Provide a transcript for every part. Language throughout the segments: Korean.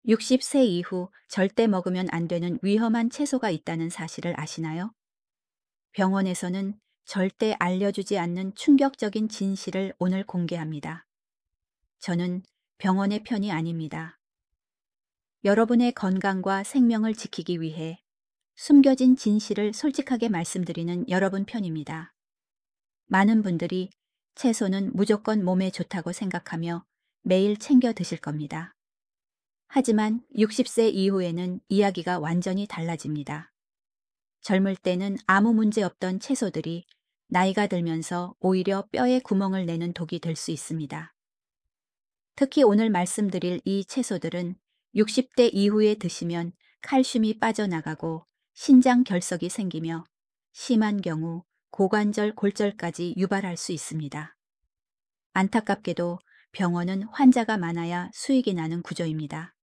60세 이후 절대 먹으면 안 되는 위험한 채소가 있다는 사실을 아시나요? 병원에서는 절대 알려주지 않는 충격적인 진실을 오늘 공개합니다. 저는 병원의 편이 아닙니다. 여러분의 건강과 생명을 지키기 위해 숨겨진 진실을 솔직하게 말씀드리는 여러분 편입니다. 많은 분들이 채소는 무조건 몸에 좋다고 생각하며 매일 챙겨 드실 겁니다. 하지만 60세 이후에는 이야기가 완전히 달라집니다. 젊을 때는 아무 문제 없던 채소들이 나이가 들면서 오히려 뼈에 구멍을 내는 독이 될 수 있습니다. 특히 오늘 말씀드릴 이 채소들은 60대 이후에 드시면 칼슘이 빠져나가고 신장 결석이 생기며 심한 경우 고관절 골절까지 유발할 수 있습니다. 안타깝게도 병원은 환자가 많아야 수익이 나는 구조입니다.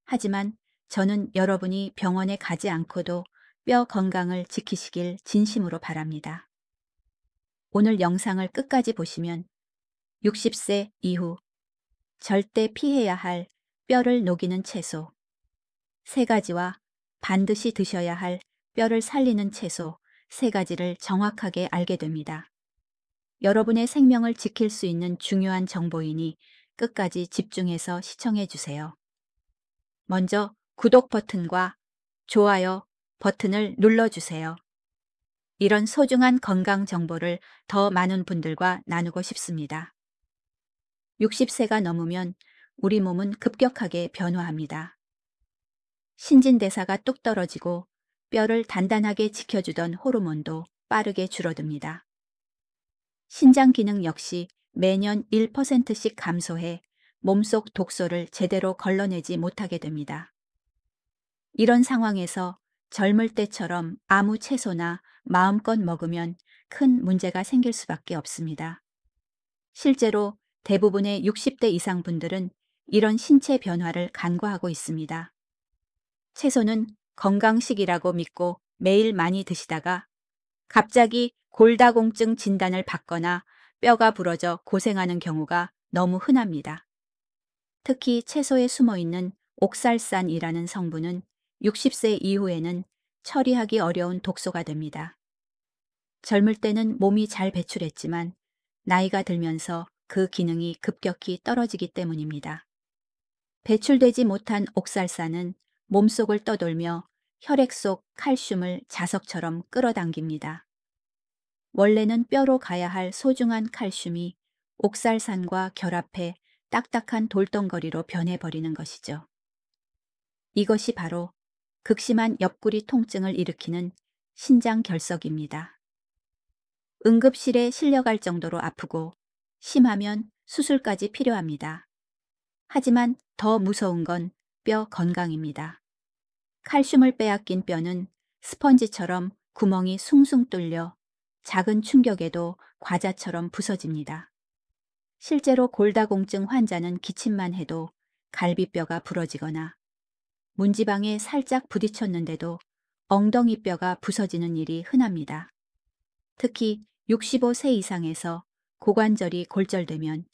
하지만 저는 여러분이 병원에 가지 않고도 뼈 건강을 지키시길 진심으로 바랍니다. 오늘 영상을 끝까지 보시면 60세 이후 절대 피해야 할 뼈를 녹이는 채소 3가지와 반드시 드셔야 할 뼈를 살리는 채소 3가지를 정확하게 알게 됩니다. 여러분의 생명을 지킬 수 있는 중요한 정보이니 끝까지 집중해서 시청해 주세요. 먼저 구독 버튼과 좋아요 버튼을 눌러주세요. 이런 소중한 건강 정보를 더 많은 분들과 나누고 싶습니다. 60세가 넘으면 우리 몸은 급격하게 변화합니다. 신진대사가 뚝 떨어지고 뼈를 단단하게 지켜주던 호르몬도 빠르게 줄어듭니다. 신장 기능 역시 매년 1%씩 감소해 몸속 독소를 제대로 걸러내지 못하게 됩니다. 이런 상황에서 젊을 때처럼 아무 채소나 마음껏 먹으면 큰 문제가 생길 수밖에 없습니다. 실제로 대부분의 60대 이상 분들은 이런 신체 변화를 간과하고 있습니다. 채소는 건강식이라고 믿고 매일 많이 드시다가 갑자기 골다공증 진단을 받거나 뼈가 부러져 고생하는 경우가 너무 흔합니다. 특히 채소에 숨어 있는 옥살산이라는 성분은 60세 이후에는 처리하기 어려운 독소가 됩니다. 젊을 때는 몸이 잘 배출했지만 나이가 들면서 그 기능이 급격히 떨어지기 때문입니다. 배출되지 못한 옥살산은 몸속을 떠돌며 혈액 속 칼슘을 자석처럼 끌어당깁니다. 원래는 뼈로 가야 할 소중한 칼슘이 옥살산과 결합해 딱딱한 돌덩거리로 변해버리는 것이죠. 이것이 바로 극심한 옆구리 통증을 일으키는 신장 결석입니다. 응급실에 실려갈 정도로 아프고 심하면 수술까지 필요합니다. 하지만 더 무서운 건 뼈 건강입니다. 칼슘을 빼앗긴 뼈는 스펀지처럼 구멍이 숭숭 뚫려 작은 충격에도 과자처럼 부서집니다. 실제로 골다공증 환자는 기침만 해도 갈비뼈가 부러지거나 문지방에 살짝 부딪혔는데도 엉덩이뼈가 부서지는 일이 흔합니다. 특히 65세 이상에서 고관절이 골절되면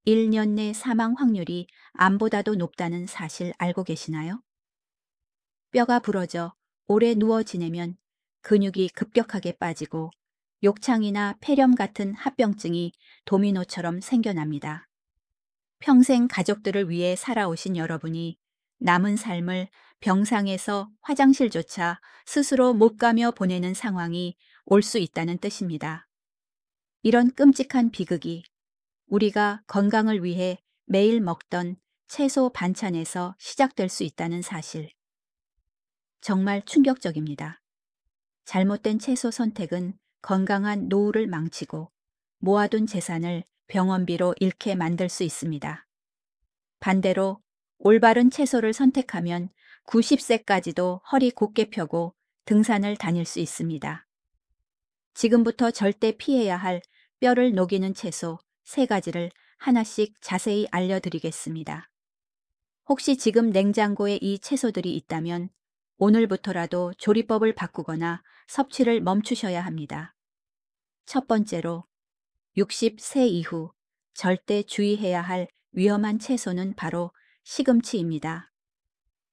1년 내 사망 확률이 암보다도 높다는 사실 알고 계시나요? 뼈가 부러져 오래 누워 지내면 근육이 급격하게 빠지고 욕창이나 폐렴 같은 합병증이 도미노처럼 생겨납니다. 평생 가족들을 위해 살아오신 여러분이 남은 삶을 병상에서 화장실조차 스스로 못 가며 보내는 상황이 올 수 있다는 뜻입니다. 이런 끔찍한 비극이 우리가 건강을 위해 매일 먹던 채소 반찬에서 시작될 수 있다는 사실. 정말 충격적입니다. 잘못된 채소 선택은 건강한 노후를 망치고 모아둔 재산을 병원비로 잃게 만들 수 있습니다. 반대로 올바른 채소를 선택하면 90세까지도 허리 곧게 펴고 등산을 다닐 수 있습니다. 지금부터 절대 피해야 할 뼈를 녹이는 채소 3가지를 하나씩 자세히 알려드리겠습니다. 혹시 지금 냉장고에 이 채소들이 있다면 오늘부터라도 조리법을 바꾸거나 섭취를 멈추셔야 합니다. 첫 번째로 60세 이후 절대 주의해야 할 위험한 채소는 바로 시금치입니다.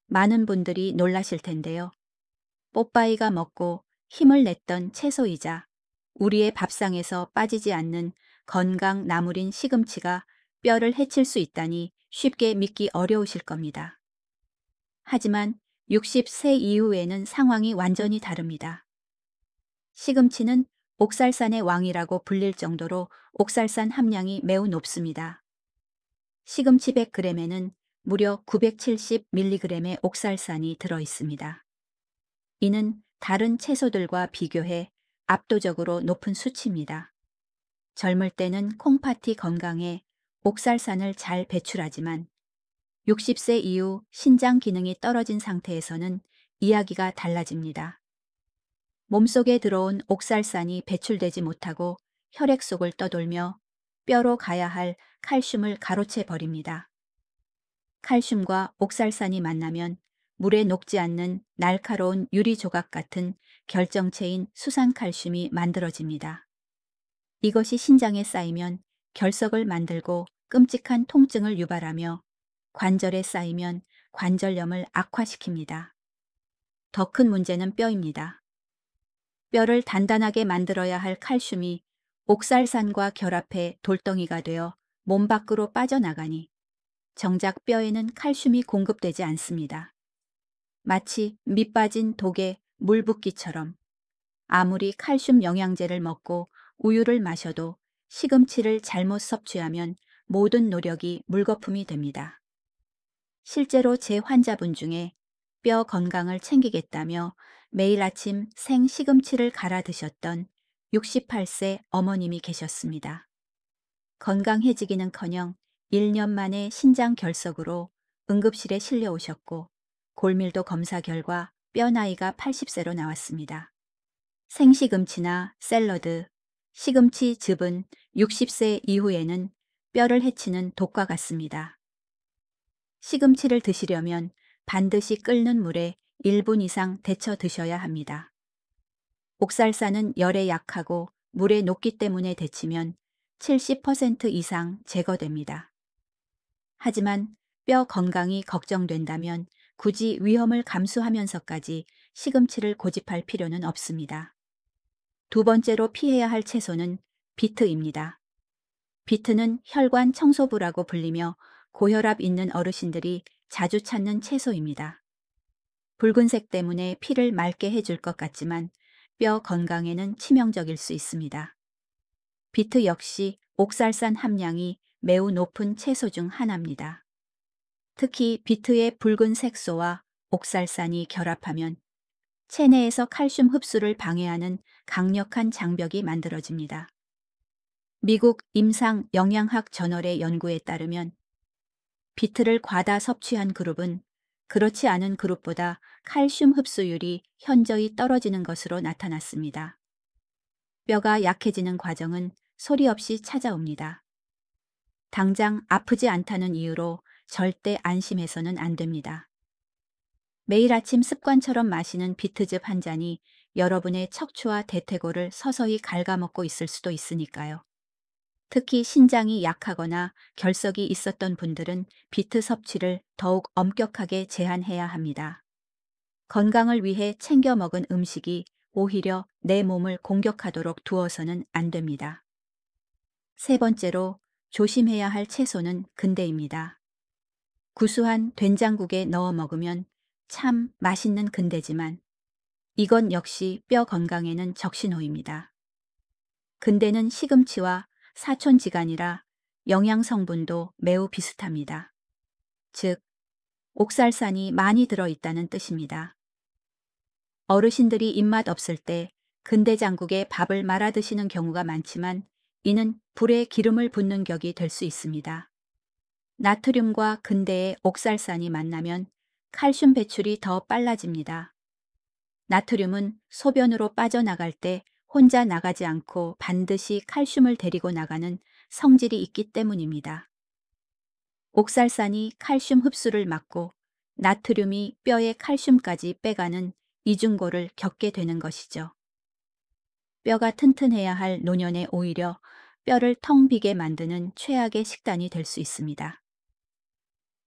많은 분들이 놀라실 텐데요. 뽀빠이가 먹고 힘을 냈던 채소이자 우리의 밥상에서 빠지지 않는 건강 나물인 시금치가 뼈를 해칠 수 있다니 쉽게 믿기 어려우실 겁니다. 하지만 60세 이후에는 상황이 완전히 다릅니다. 시금치는 옥살산의 왕이라고 불릴 정도로 옥살산 함량이 매우 높습니다. 시금치 100g에는 무려 970mg의 옥살산이 들어 있습니다. 이는 다른 채소들과 비교해 압도적으로 높은 수치입니다. 젊을 때는 콩팥이 건강해 옥살산을 잘 배출하지만 60세 이후 신장 기능이 떨어진 상태에서는 이야기가 달라집니다. 몸속에 들어온 옥살산이 배출되지 못하고 혈액 속을 떠돌며 뼈로 가야 할 칼슘을 가로채 버립니다. 칼슘과 옥살산이 만나면 물에 녹지 않는 날카로운 유리 조각 같은 결정체인 수산칼슘이 만들어집니다. 이것이 신장에 쌓이면 결석을 만들고 끔찍한 통증을 유발하며 관절에 쌓이면 관절염을 악화시킵니다. 더 큰 문제는 뼈입니다. 뼈를 단단하게 만들어야 할 칼슘이 옥살산과 결합해 돌덩이가 되어 몸 밖으로 빠져나가니 정작 뼈에는 칼슘이 공급되지 않습니다. 마치 밑 빠진 독에 물 붓기처럼 아무리 칼슘 영양제를 먹고 우유를 마셔도 시금치를 잘못 섭취하면 모든 노력이 물거품이 됩니다. 실제로 제 환자분 중에 뼈 건강을 챙기겠다며 매일 아침 생 시금치를 갈아 드셨던 68세 어머님이 계셨습니다. 건강해지기는커녕 1년 만에 신장 결석으로 응급실에 실려오셨고 골밀도 검사 결과 뼈 나이가 80세로 나왔습니다. 생시금치나 샐러드, 시금치 즙은 60세 이후에는 뼈를 해치는 독과 같습니다. 시금치를 드시려면 반드시 끓는 물에 1분 이상 데쳐 드셔야 합니다. 옥살산은 열에 약하고 물에 녹기 때문에 데치면 70% 이상 제거됩니다. 하지만 뼈 건강이 걱정된다면 굳이 위험을 감수하면서까지 시금치를 고집할 필요는 없습니다. 두 번째로 피해야 할 채소는 비트입니다. 비트는 혈관 청소부라고 불리며 고혈압 있는 어르신들이 자주 찾는 채소입니다. 붉은색 때문에 피를 맑게 해줄 것 같지만 뼈 건강에는 치명적일 수 있습니다. 비트 역시 옥살산 함량이 매우 높은 채소 중 하나입니다. 특히 비트의 붉은 색소와 옥살산이 결합하면 체내에서 칼슘 흡수를 방해하는 강력한 장벽이 만들어집니다. 미국 임상 영양학 저널의 연구에 따르면 비트를 과다 섭취한 그룹은 그렇지 않은 그룹보다 칼슘 흡수율이 현저히 떨어지는 것으로 나타났습니다. 뼈가 약해지는 과정은 소리 없이 찾아옵니다. 당장 아프지 않다는 이유로 절대 안심해서는 안 됩니다. 매일 아침 습관처럼 마시는 비트즙 한 잔이 여러분의 척추와 대퇴골을 서서히 갉아먹고 있을 수도 있으니까요. 특히 신장이 약하거나 결석이 있었던 분들은 비트 섭취를 더욱 엄격하게 제한해야 합니다. 건강을 위해 챙겨 먹은 음식이 오히려 내 몸을 공격하도록 두어서는 안 됩니다. 세 번째로 조심해야 할 채소는 근대입니다. 구수한 된장국에 넣어 먹으면 참 맛있는 근대지만 이건 역시 뼈 건강에는 적신호입니다. 근대는 시금치와 사촌지간이라 영양 성분도 매우 비슷합니다. 즉, 옥살산이 많이 들어있다는 뜻입니다. 어르신들이 입맛 없을 때 근대장국에 밥을 말아 드시는 경우가 많지만 이는 불에 기름을 붓는 격이 될 수 있습니다. 나트륨과 근대의 옥살산이 만나면 칼슘 배출이 더 빨라집니다. 나트륨은 소변으로 빠져나갈 때 혼자 나가지 않고 반드시 칼슘을 데리고 나가는 성질이 있기 때문입니다. 옥살산이 칼슘 흡수를 막고 나트륨이 뼈의 칼슘까지 빼가는 이중고를 겪게 되는 것이죠. 뼈가 튼튼해야 할 노년에 오히려 뼈를 텅 비게 만드는 최악의 식단이 될 수 있습니다.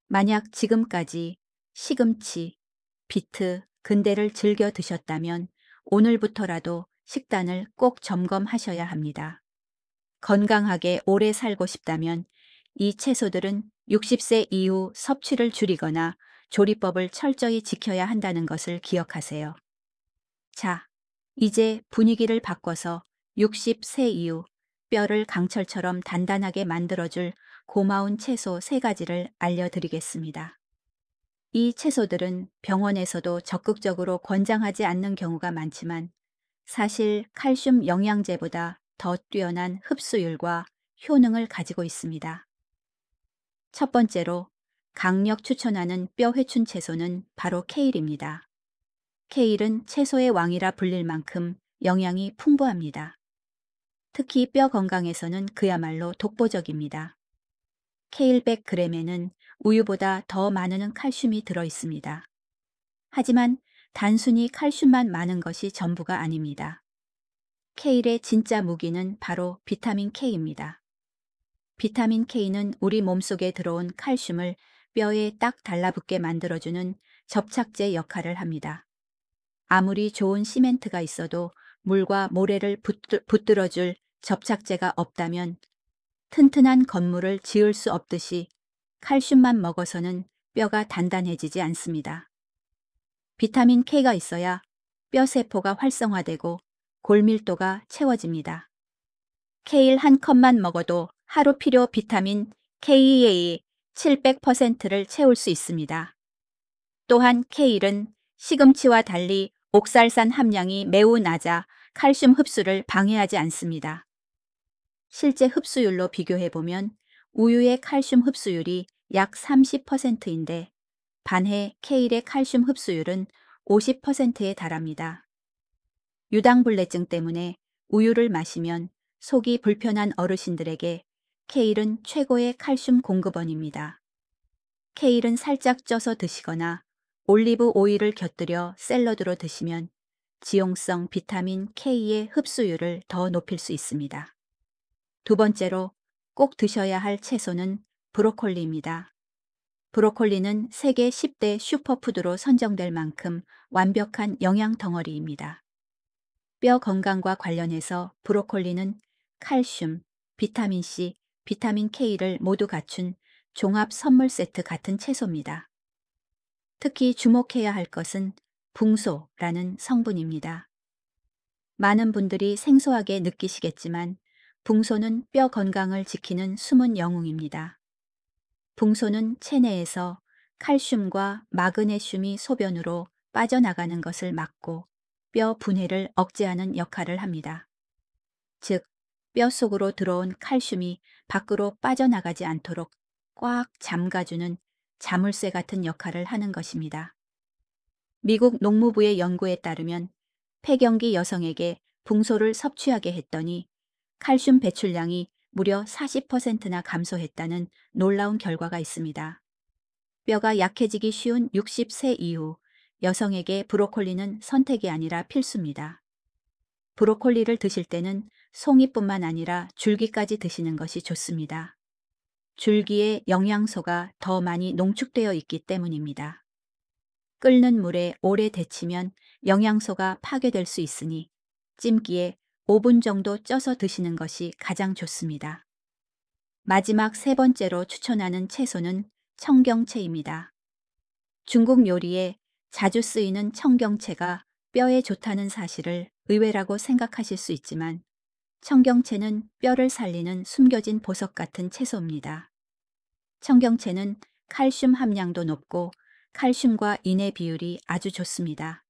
만약 지금까지 시금치, 비트, 근대를 즐겨 드셨다면 오늘부터라도 식단을 꼭 점검하셔야 합니다. 건강하게 오래 살고 싶다면 이 채소들은 60세 이후 섭취를 줄이거나 조리법을 철저히 지켜야 한다는 것을 기억하세요. 자, 이제 분위기를 바꿔서 60세 이후 뼈를 강철처럼 단단하게 만들어줄 고마운 채소 3가지를 알려드리겠습니다. 이 채소들은 병원에서도 적극적으로 권장하지 않는 경우가 많지만 사실 칼슘 영양제보다 더 뛰어난 흡수율과 효능을 가지고 있습니다. 첫 번째로 강력 추천하는 뼈 회춘 채소는 바로 케일입니다. 케일은 채소의 왕이라 불릴 만큼 영양이 풍부합니다. 특히 뼈 건강에서는 그야말로 독보적입니다. 케일 100g에는 우유보다 더 많은 칼슘이 들어 있습니다. 하지만 단순히 칼슘만 많은 것이 전부가 아닙니다. 케일의 진짜 무기는 바로 비타민 K입니다. 비타민 K는 우리 몸속에 들어온 칼슘을 뼈에 딱 달라붙게 만들어주는 접착제 역할을 합니다. 아무리 좋은 시멘트가 있어도 물과 모래를 붙들어줄 접착제가 없다면 튼튼한 건물을 지을 수 없듯이 칼슘만 먹어서는 뼈가 단단해지지 않습니다. 비타민 K가 있어야 뼈 세포가 활성화되고 골밀도가 채워집니다. 케일 한 컵만 먹어도 하루 필요 비타민 KEA 700%를 채울 수 있습니다. 또한 케일은 시금치와 달리 옥살산 함량이 매우 낮아 칼슘 흡수를 방해하지 않습니다. 실제 흡수율로 비교해보면 우유의 칼슘 흡수율이 약 30%인데 반해 케일의 칼슘 흡수율은 50%에 달합니다. 유당불내증 때문에 우유를 마시면 속이 불편한 어르신들에게 케일은 최고의 칼슘 공급원입니다. 케일은 살짝 쪄서 드시거나 올리브 오일을 곁들여 샐러드로 드시면 지용성 비타민 K의 흡수율을 더 높일 수 있습니다. 두 번째로 꼭 드셔야 할 채소는 브로콜리입니다. 브로콜리는 세계 10대 슈퍼푸드로 선정될 만큼 완벽한 영양 덩어리입니다. 뼈 건강과 관련해서 브로콜리는 칼슘, 비타민C, 비타민 K를 모두 갖춘 종합 선물 세트 같은 채소입니다. 특히 주목해야 할 것은 붕소라는 성분입니다. 많은 분들이 생소하게 느끼시겠지만 붕소는 뼈 건강을 지키는 숨은 영웅입니다. 붕소는 체내에서 칼슘과 마그네슘이 소변으로 빠져나가는 것을 막고 뼈 분해를 억제하는 역할을 합니다. 즉, 뼈 속으로 들어온 칼슘이 밖으로 빠져나가지 않도록 꽉 잠가주는 자물쇠 같은 역할을 하는 것입니다. 미국 농무부의 연구에 따르면 폐경기 여성에게 붕소를 섭취하게 했더니 칼슘 배출량이 무려 40%나 감소했다는 놀라운 결과가 있습니다. 뼈가 약해지기 쉬운 60세 이후 여성에게 브로콜리는 선택이 아니라 필수입니다. 브로콜리를 드실 때는 송이뿐만 아니라 줄기까지 드시는 것이 좋습니다. 줄기에 영양소가 더 많이 농축되어 있기 때문입니다. 끓는 물에 오래 데치면 영양소가 파괴될 수 있으니 찜기에 5분 정도 쪄서 드시는 것이 가장 좋습니다. 마지막 3번째로 추천하는 채소는 청경채입니다. 중국 요리에 자주 쓰이는 청경채가 뼈에 좋다는 사실을 의외라고 생각하실 수 있지만 청경채는 뼈를 살리는 숨겨진 보석 같은 채소입니다. 청경채는 칼슘 함량도 높고 칼슘과 인의 비율이 아주 좋습니다.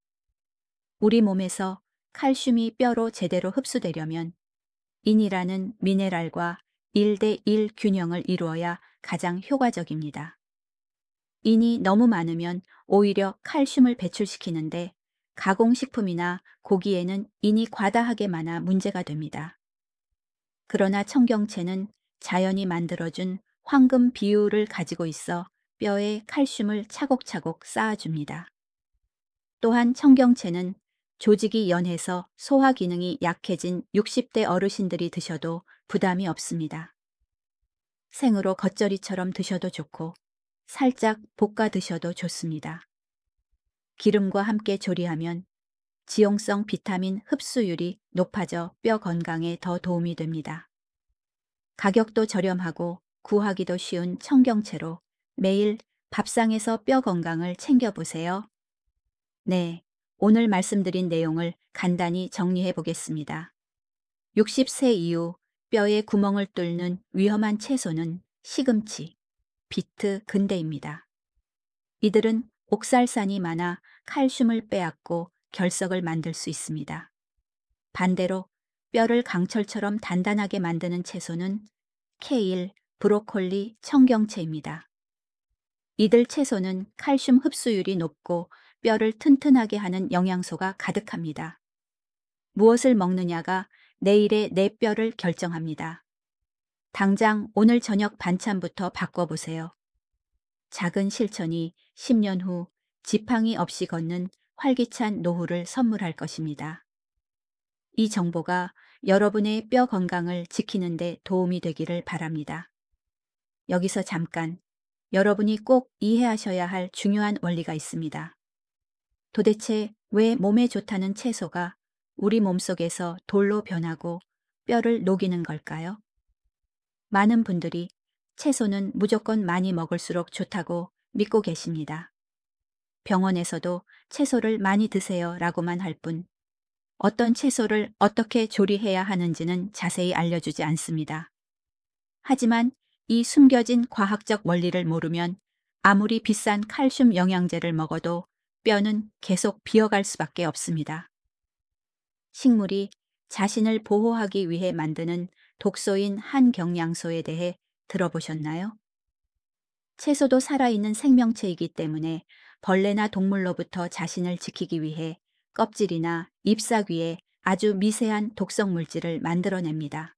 우리 몸에서 칼슘이 뼈로 제대로 흡수되려면 인이라는 미네랄과 1대1 균형을 이루어야 가장 효과적입니다. 인이 너무 많으면 오히려 칼슘을 배출시키는데 가공식품이나 고기에는 인이 과다하게 많아 문제가 됩니다. 그러나 청경채는 자연이 만들어준 황금 비율을 가지고 있어 뼈에 칼슘을 차곡차곡 쌓아줍니다. 또한 청경채는 조직이 연해서 소화 기능이 약해진 60대 어르신들이 드셔도 부담이 없습니다. 생으로 겉절이처럼 드셔도 좋고 살짝 볶아 드셔도 좋습니다. 기름과 함께 조리하면 지용성 비타민 흡수율이 높아져 뼈 건강에 더 도움이 됩니다. 가격도 저렴하고 구하기도 쉬운 청경채로 매일 밥상에서 뼈 건강을 챙겨보세요. 네, 오늘 말씀드린 내용을 간단히 정리해 보겠습니다. 60세 이후 뼈에 구멍을 뚫는 위험한 채소는 시금치, 비트, 근대입니다. 이들은 옥살산이 많아 칼슘을 빼앗고 결석을 만들 수 있습니다. 반대로 뼈를 강철처럼 단단하게 만드는 채소는 케일, 브로콜리, 청경채입니다. 이들 채소는 칼슘 흡수율이 높고 뼈를 튼튼하게 하는 영양소가 가득합니다. 무엇을 먹느냐가 내일의 내 뼈를 결정합니다. 당장 오늘 저녁 반찬부터 바꿔보세요. 작은 실천이 10년 후 지팡이 없이 걷는 활기찬 노후를 선물할 것입니다. 이 정보가 여러분의 뼈 건강을 지키는 데 도움이 되기를 바랍니다. 여기서 잠깐 여러분이 꼭 이해하셔야 할 중요한 원리가 있습니다. 도대체 왜 몸에 좋다는 채소가 우리 몸속에서 돌로 변하고 뼈를 녹이는 걸까요? 많은 분들이 채소는 무조건 많이 먹을수록 좋다고 믿고 계십니다. 병원에서도 채소를 많이 드세요 라고만 할 뿐, 어떤 채소를 어떻게 조리해야 하는지는 자세히 알려주지 않습니다. 하지만 이 숨겨진 과학적 원리를 모르면 아무리 비싼 칼슘 영양제를 먹어도 뼈는 계속 비어갈 수밖에 없습니다. 식물이 자신을 보호하기 위해 만드는 독소인 한경양소에 대해 들어보셨나요? 채소도 살아있는 생명체이기 때문에 벌레나 동물로부터 자신을 지키기 위해 껍질이나 잎사귀에 아주 미세한 독성 물질을 만들어냅니다.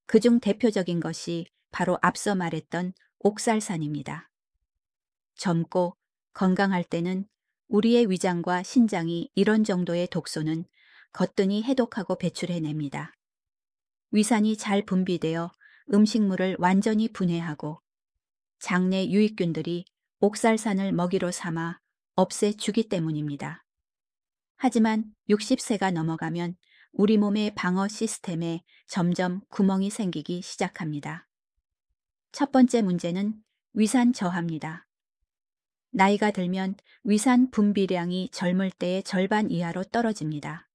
그중 대표적인 것이 바로 앞서 말했던 옥살산입니다. 젊고 건강할 때는 우리의 위장과 신장이 이런 정도의 독소는 거뜬히 해독하고 배출해냅니다. 위산이 잘 분비되어 음식물을 완전히 분해하고 장내 유익균들이 옥살산을 먹이로 삼아 없애주기 때문입니다. 하지만 60세가 넘어가면 우리 몸의 방어 시스템에 점점 구멍이 생기기 시작합니다. 첫 번째 문제는 위산 저하입니다. 나이가 들면 위산 분비량이 젊을 때의 절반 이하로 떨어집니다.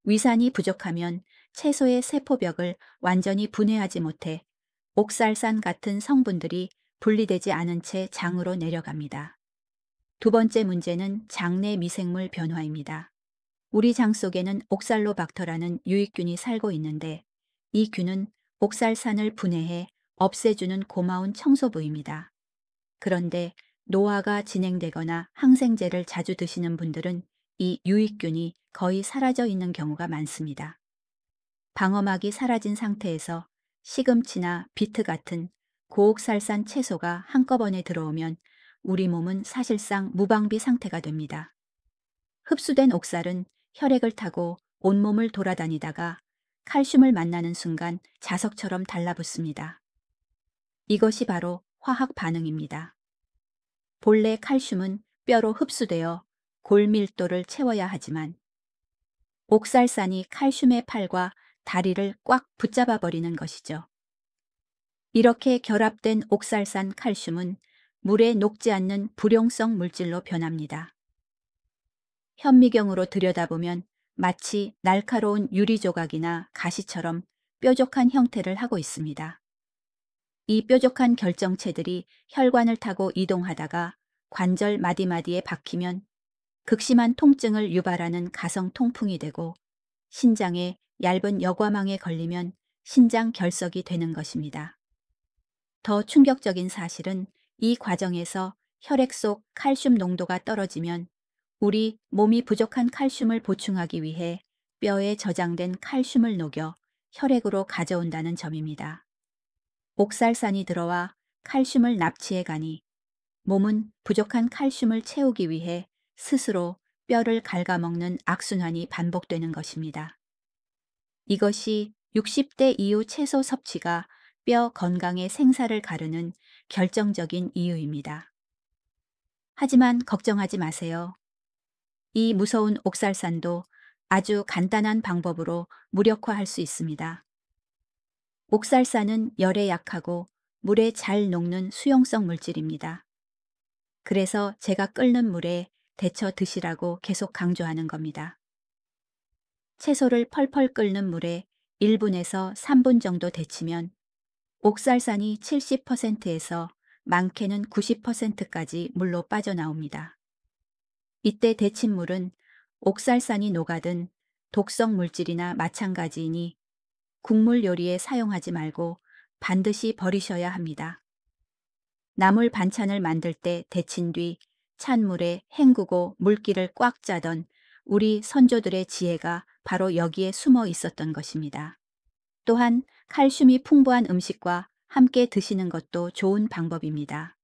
위산이 부족하면 채소의 세포벽을 완전히 분해하지 못해 옥살산 같은 성분들이 분리되지 않은 채 장으로 내려갑니다. 두 번째 문제는 장내 미생물 변화입니다. 우리 장 속에는 옥살로박터라는 유익균이 살고 있는데 이 균은 옥살산을 분해해 없애주는 고마운 청소부입니다. 그런데 노화가 진행되거나 항생제를 자주 드시는 분들은 이 유익균이 거의 사라져 있는 경우가 많습니다. 방어막이 사라진 상태에서 시금치나 비트 같은 고옥살산 채소가 한꺼번에 들어오면 우리 몸은 사실상 무방비 상태가 됩니다. 흡수된 옥살은 혈액을 타고 온몸을 돌아다니다가 칼슘을 만나는 순간 자석처럼 달라붙습니다. 이것이 바로 화학 반응입니다. 본래 칼슘은 뼈로 흡수되어 골밀도를 채워야 하지만 옥살산이 칼슘의 팔과 다리를 꽉 붙잡아 버리는 것이죠. 이렇게 결합된 옥살산 칼슘은 물에 녹지 않는 불용성 물질로 변합니다. 현미경으로 들여다보면 마치 날카로운 유리 조각이나 가시처럼 뾰족한 형태를 하고 있습니다. 이 뾰족한 결정체들이 혈관을 타고 이동하다가 관절 마디마디에 박히면 극심한 통증을 유발하는 가성 통풍이 되고 신장에 얇은 여과망에 걸리면 신장 결석이 되는 것입니다. 더 충격적인 사실은 이 과정에서 혈액 속 칼슘 농도가 떨어지면 우리 몸이 부족한 칼슘을 보충하기 위해 뼈에 저장된 칼슘을 녹여 혈액으로 가져온다는 점입니다. 옥살산이 들어와 칼슘을 납치해 가니 몸은 부족한 칼슘을 채우기 위해 스스로 뼈를 갉아먹는 악순환이 반복되는 것입니다. 이것이 60대 이후 채소 섭취가 뼈 건강의 생사를 가르는 결정적인 이유입니다. 하지만 걱정하지 마세요. 이 무서운 옥살산도 아주 간단한 방법으로 무력화할 수 있습니다. 옥살산은 열에 약하고 물에 잘 녹는 수용성 물질입니다. 그래서 제가 끓는 물에 데쳐 드시라고 계속 강조하는 겁니다. 채소를 펄펄 끓는 물에 1분에서 3분 정도 데치면 옥살산이 70%에서 많게는 90%까지 물로 빠져나옵니다. 이때 데친 물은 옥살산이 녹아든 독성 물질이나 마찬가지이니 국물 요리에 사용하지 말고 반드시 버리셔야 합니다. 나물 반찬을 만들 때 데친 뒤 찬물에 헹구고 물기를 꽉 짜던 우리 선조들의 지혜가 바로 여기에 숨어 있었던 것입니다. 또한 칼슘이 풍부한 음식과 함께 드시는 것도 좋은 방법입니다.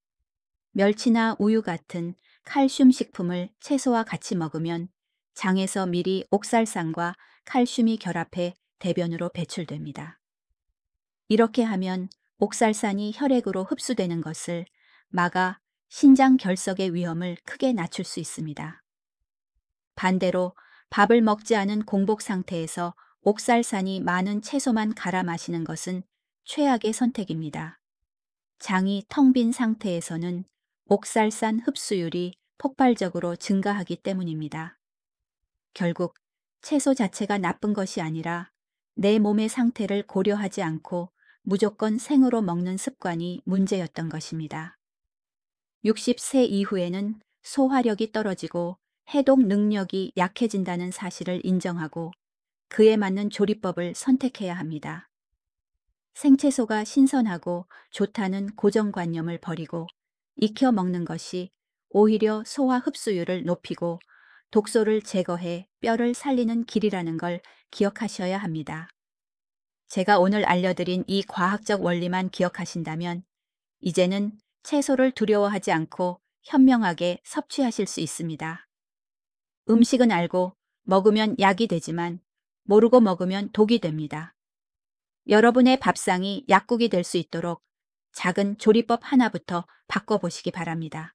멸치나 우유 같은 칼슘 식품을 채소와 같이 먹으면 장에서 미리 옥살산과 칼슘이 결합해 대변으로 배출됩니다. 이렇게 하면 옥살산이 혈액으로 흡수되는 것을 막아 신장 결석의 위험을 크게 낮출 수 있습니다. 반대로 밥을 먹지 않은 공복 상태에서 옥살산이 많은 채소만 갈아 마시는 것은 최악의 선택입니다. 장이 텅 빈 상태에서는 옥살산 흡수율이 폭발적으로 증가하기 때문입니다. 결국 채소 자체가 나쁜 것이 아니라 내 몸의 상태를 고려하지 않고 무조건 생으로 먹는 습관이 문제였던 것입니다. 60세 이후에는 소화력이 떨어지고 해독 능력이 약해진다는 사실을 인정하고 그에 맞는 조리법을 선택해야 합니다. 생채소가 신선하고 좋다는 고정관념을 버리고 익혀 먹는 것이 오히려 소화 흡수율을 높이고 독소를 제거해 뼈를 살리는 길이라는 걸 기억하셔야 합니다. 제가 오늘 알려드린 이 과학적 원리만 기억하신다면 이제는 채소를 두려워하지 않고 현명하게 섭취하실 수 있습니다. 음식은 알고 먹으면 약이 되지만 모르고 먹으면 독이 됩니다. 여러분의 밥상이 약국이 될 수 있도록 작은 조리법 하나부터 바꿔보시기 바랍니다.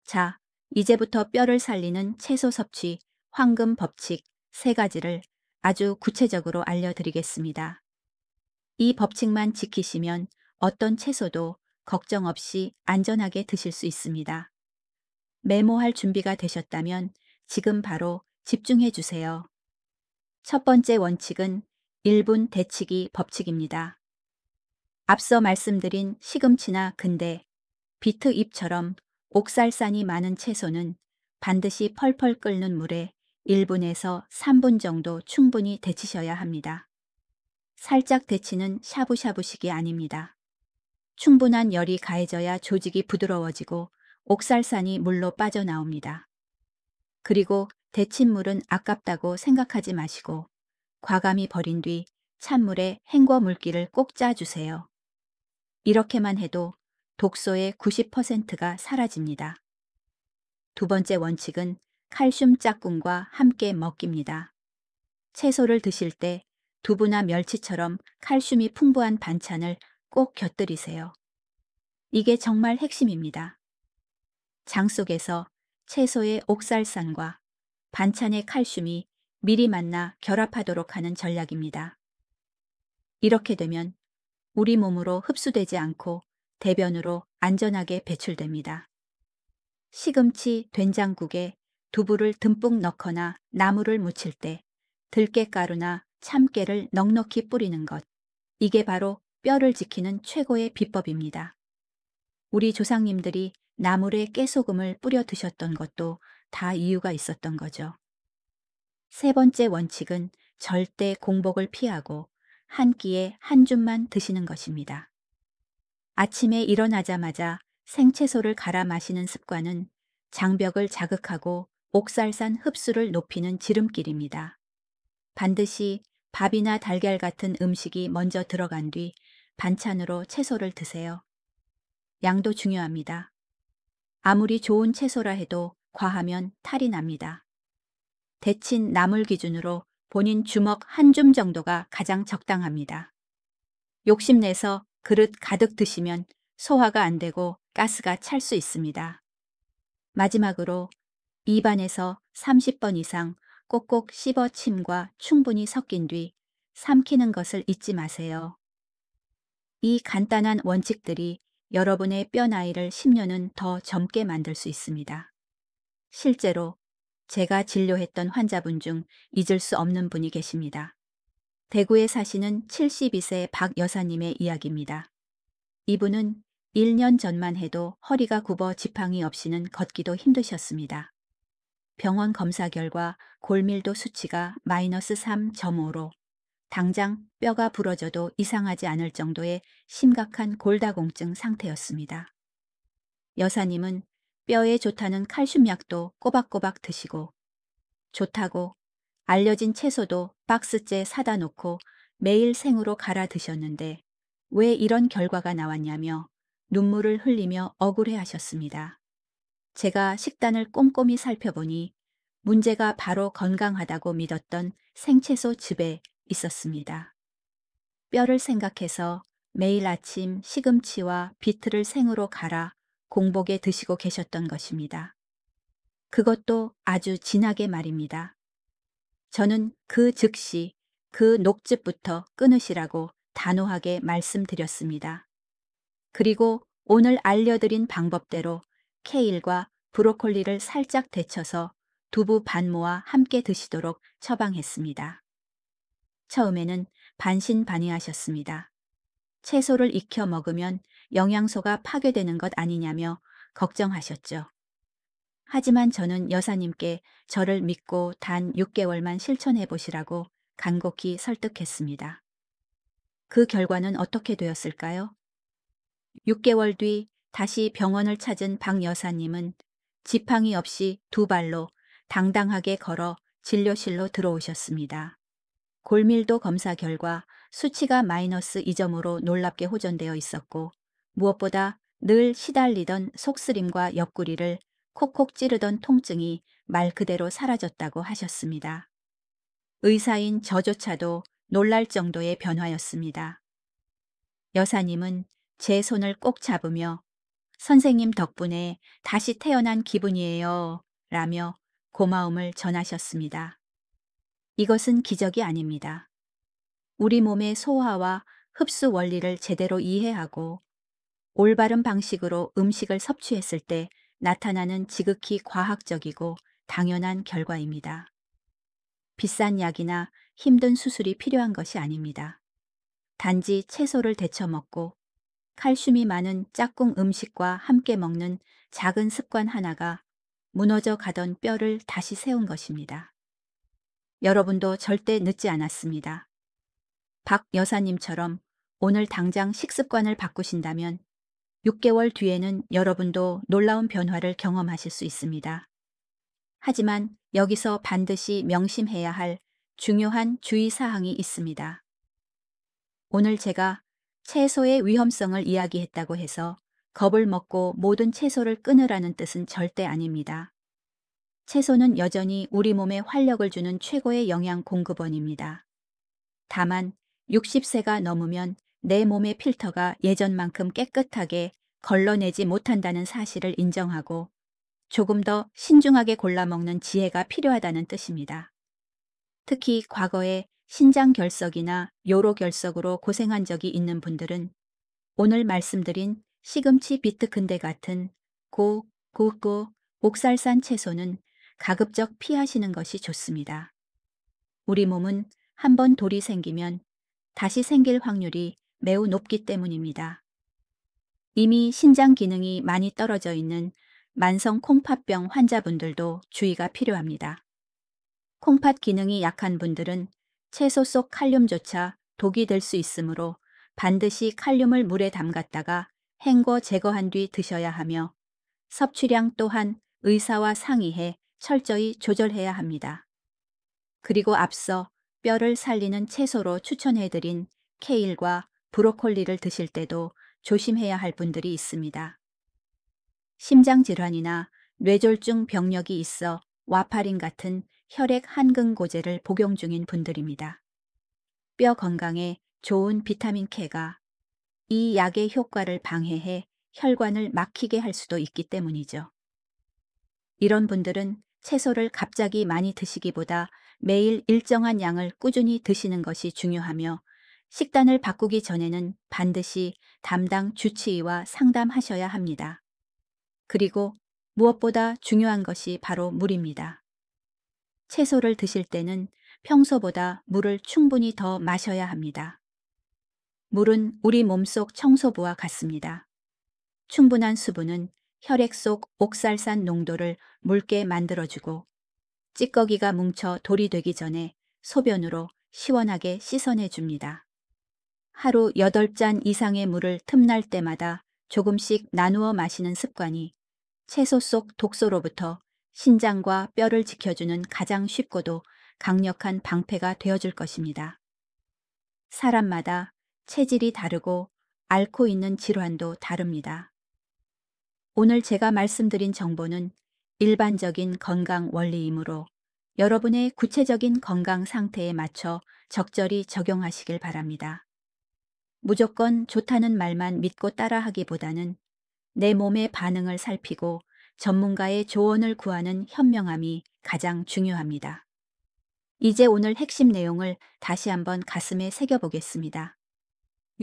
자, 이제부터 뼈를 살리는 채소 섭취 황금 법칙 3가지를 아주 구체적으로 알려드리겠습니다. 이 법칙만 지키시면 어떤 채소도 걱정 없이 안전하게 드실 수 있습니다. 메모할 준비가 되셨다면 지금 바로 집중해 주세요. 첫 번째 원칙은 1분 데치기 법칙입니다. 앞서 말씀드린 시금치나 근대, 비트 잎처럼 옥살산이 많은 채소는 반드시 펄펄 끓는 물에 1분에서 3분 정도 충분히 데치셔야 합니다. 살짝 데치는 샤브샤브식이 아닙니다. 충분한 열이 가해져야 조직이 부드러워지고 옥살산이 물로 빠져나옵니다. 그리고 데친 물은 아깝다고 생각하지 마시고 과감히 버린 뒤 찬물에 헹궈 물기를 꼭 짜주세요. 이렇게만 해도 독소의 90%가 사라집니다. 두 번째 원칙은 칼슘 짝꿍과 함께 먹기입니다. 채소를 드실 때 두부나 멸치처럼 칼슘이 풍부한 반찬을 꼭 곁들이세요. 이게 정말 핵심입니다. 장 속에서 채소의 옥살산과 반찬의 칼슘이 미리 만나 결합하도록 하는 전략입니다. 이렇게 되면 우리 몸으로 흡수되지 않고 대변으로 안전하게 배출됩니다. 시금치 된장국에 두부를 듬뿍 넣거나 나물을 무칠 때 들깨가루나 참깨를 넉넉히 뿌리는 것. 이게 바로 뼈를 지키는 최고의 비법입니다. 우리 조상님들이 나물에 깨소금을 뿌려 드셨던 것도 다 이유가 있었던 거죠. 세 번째 원칙은 절대 공복을 피하고 한 끼에 한 줌만 드시는 것입니다. 아침에 일어나자마자 생채소를 갈아 마시는 습관은 장벽을 자극하고 옥살산 흡수를 높이는 지름길입니다. 반드시 밥이나 달걀 같은 음식이 먼저 들어간 뒤 반찬으로 채소를 드세요. 양도 중요합니다. 아무리 좋은 채소라 해도 과하면 탈이 납니다. 데친 나물 기준으로 본인 주먹 한 줌 정도가 가장 적당합니다. 욕심내서 그릇 가득 드시면 소화가 안 되고 가스가 찰 수 있습니다. 마지막으로 입안에서 30번 이상 꼭꼭 씹어 침과 충분히 섞인 뒤 삼키는 것을 잊지 마세요. 이 간단한 원칙들이 여러분의 뼈 나이를 10년은 더 젊게 만들 수 있습니다. 실제로 제가 진료했던 환자분 중 잊을 수 없는 분이 계십니다. 대구에 사시는 72세 박 여사님의 이야기입니다. 이분은 1년 전만 해도 허리가 굽어 지팡이 없이는 걷기도 힘드셨습니다. 병원 검사 결과 골밀도 수치가 -3.5로 당장 뼈가 부러져도 이상하지 않을 정도의 심각한 골다공증 상태였습니다. 여사님은 뼈에 좋다는 칼슘 약도 꼬박꼬박 드시고 좋다고 알려진 채소도 박스째 사다 놓고 매일 생으로 갈아 드셨는데 왜 이런 결과가 나왔냐며 눈물을 흘리며 억울해 하셨습니다. 제가 식단을 꼼꼼히 살펴보니 문제가 바로 건강하다고 믿었던 생채소 즙에 있었습니다. 뼈를 생각해서 매일 아침 시금치와 비트를 생으로 갈아 공복에 드시고 계셨던 것입니다. 그것도 아주 진하게 말입니다. 저는 그 즉시 그 녹즙부터 끊으시라고 단호하게 말씀드렸습니다. 그리고 오늘 알려드린 방법대로 케일과 브로콜리를 살짝 데쳐서 두부 반모와 함께 드시도록 처방했습니다. 처음에는 반신반의하셨습니다. 채소를 익혀 먹으면 영양소가 파괴되는 것 아니냐며 걱정하셨죠. 하지만 저는 여사님께 저를 믿고 단 6개월만 실천해 보시라고 간곡히 설득했습니다. 그 결과는 어떻게 되었을까요? 6개월 뒤 다시 병원을 찾은 박 여사님은 지팡이 없이 두 발로 당당하게 걸어 진료실로 들어오셨습니다. 골밀도 검사 결과 수치가 -2점으로 놀랍게 호전되어 있었고 무엇보다 늘 시달리던 속쓰림과 옆구리를 콕콕 찌르던 통증이 말 그대로 사라졌다고 하셨습니다. 의사인 저조차도 놀랄 정도의 변화였습니다. 여사님은 제 손을 꼭 잡으며 선생님 덕분에 다시 태어난 기분이에요 라며 고마움을 전하셨습니다. 이것은 기적이 아닙니다. 우리 몸의 소화와 흡수 원리를 제대로 이해하고 올바른 방식으로 음식을 섭취했을 때 나타나는 지극히 과학적이고 당연한 결과입니다. 비싼 약이나 힘든 수술이 필요한 것이 아닙니다. 단지 채소를 데쳐 먹고 칼슘이 많은 짝꿍 음식과 함께 먹는 작은 습관 하나가 무너져 가던 뼈를 다시 세운 것입니다. 여러분도 절대 늦지 않았습니다. 박 여사님처럼 오늘 당장 식습관을 바꾸신다면 6개월 뒤에는 여러분도 놀라운 변화를 경험하실 수 있습니다. 하지만 여기서 반드시 명심해야 할 중요한 주의사항이 있습니다. 오늘 제가 채소의 위험성을 이야기했다고 해서 겁을 먹고 모든 채소를 끊으라는 뜻은 절대 아닙니다. 채소는 여전히 우리 몸에 활력을 주는 최고의 영양 공급원입니다. 다만 60세가 넘으면 내 몸의 필터가 예전만큼 깨끗하게 걸러내지 못한다는 사실을 인정하고 조금 더 신중하게 골라 먹는 지혜가 필요하다는 뜻입니다. 특히 과거에 신장결석이나 요로결석으로 고생한 적이 있는 분들은 오늘 말씀드린 시금치 비트큰대 같은 굵고 옥살산 채소는 가급적 피하시는 것이 좋습니다. 우리 몸은 한번 돌이 생기면 다시 생길 확률이 매우 높기 때문입니다. 이미 신장 기능이 많이 떨어져 있는 만성 콩팥병 환자분들도 주의가 필요합니다. 콩팥 기능이 약한 분들은 채소 속 칼륨조차 독이 될 수 있으므로 반드시 칼륨을 물에 담갔다가 헹궈 제거한 뒤 드셔야 하며 섭취량 또한 의사와 상의해 철저히 조절해야 합니다. 그리고 앞서 뼈를 살리는 채소로 추천해드린 케일과 브로콜리를 드실 때도 조심해야 할 분들이 있습니다. 심장질환이나 뇌졸중 병력이 있어 와파린 같은 혈액 항근고제를 복용 중인 분들입니다. 뼈 건강에 좋은 비타민 K가 이 약의 효과를 방해해 혈관을 막히게 할 수도 있기 때문이죠. 이런 분들은 채소를 갑자기 많이 드시기보다 매일 일정한 양을 꾸준히 드시는 것이 중요하며 식단을 바꾸기 전에는 반드시 담당 주치의와 상담하셔야 합니다. 그리고 무엇보다 중요한 것이 바로 물입니다. 채소를 드실 때는 평소보다 물을 충분히 더 마셔야 합니다. 물은 우리 몸속 청소부와 같습니다. 충분한 수분은 혈액 속 옥살산 농도를 묽게 만들어주고 찌꺼기가 뭉쳐 돌이 되기 전에 소변으로 시원하게 씻어내 줍니다. 하루 8잔 이상의 물을 틈날 때마다 조금씩 나누어 마시는 습관이 채소 속 독소로부터 신장과 뼈를 지켜주는 가장 쉽고도 강력한 방패가 되어줄 것입니다. 사람마다 체질이 다르고 앓고 있는 질환도 다릅니다. 오늘 제가 말씀드린 정보는 일반적인 건강 원리이므로 여러분의 구체적인 건강 상태에 맞춰 적절히 적용하시길 바랍니다. 무조건 좋다는 말만 믿고 따라하기보다는 내 몸의 반응을 살피고 전문가의 조언을 구하는 현명함이 가장 중요합니다. 이제 오늘 핵심 내용을 다시 한번 가슴에 새겨보겠습니다.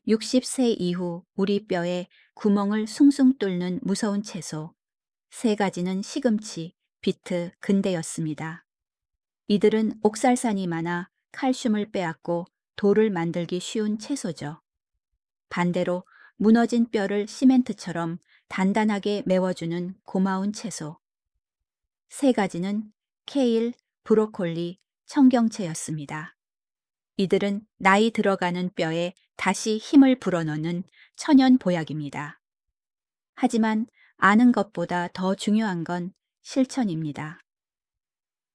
60세 이후 우리 뼈에 구멍을 숭숭 뚫는 무서운 채소. 세 가지는 시금치, 비트, 근대였습니다. 이들은 옥살산이 많아 칼슘을 빼앗고 돌을 만들기 쉬운 채소죠. 반대로 무너진 뼈를 시멘트처럼 단단하게 메워주는 고마운 채소. 세 가지는 케일, 브로콜리, 청경채였습니다. 이들은 나이 들어가는 뼈에 다시 힘을 불어넣는 천연 보약입니다. 하지만 아는 것보다 더 중요한 건 실천입니다.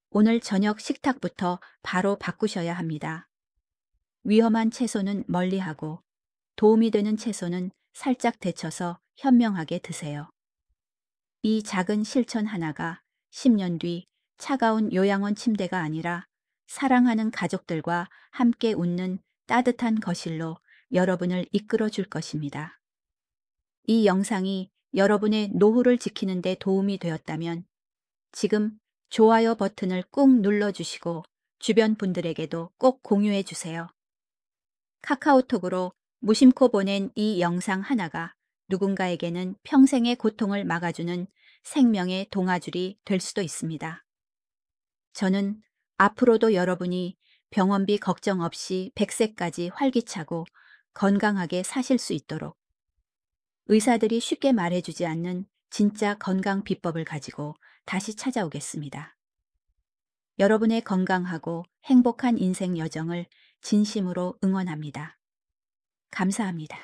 오늘 저녁 식탁부터 바로 바꾸셔야 합니다. 위험한 채소는 멀리하고 도움이 되는 채소는 살짝 데쳐서 현명하게 드세요. 이 작은 실천 하나가 10년 뒤 차가운 요양원 침대가 아니라 사랑하는 가족들과 함께 웃는 따뜻한 거실로 여러분을 이끌어 줄 것입니다. 이 영상이 여러분의 노후를 지키는 데 도움이 되었다면 지금 좋아요 버튼을 꾹 눌러주시고 주변 분들에게도 꼭 공유해 주세요. 카카오톡으로 무심코 보낸 이 영상 하나가 누군가에게는 평생의 고통을 막아주는 생명의 동아줄이 될 수도 있습니다. 저는 앞으로도 여러분이 병원비 걱정 없이 100세까지 활기차고 건강하게 사실 수 있도록 의사들이 쉽게 말해주지 않는 진짜 건강 비법을 가지고 다시 찾아오겠습니다. 여러분의 건강하고 행복한 인생 여정을 진심으로 응원합니다. 감사합니다.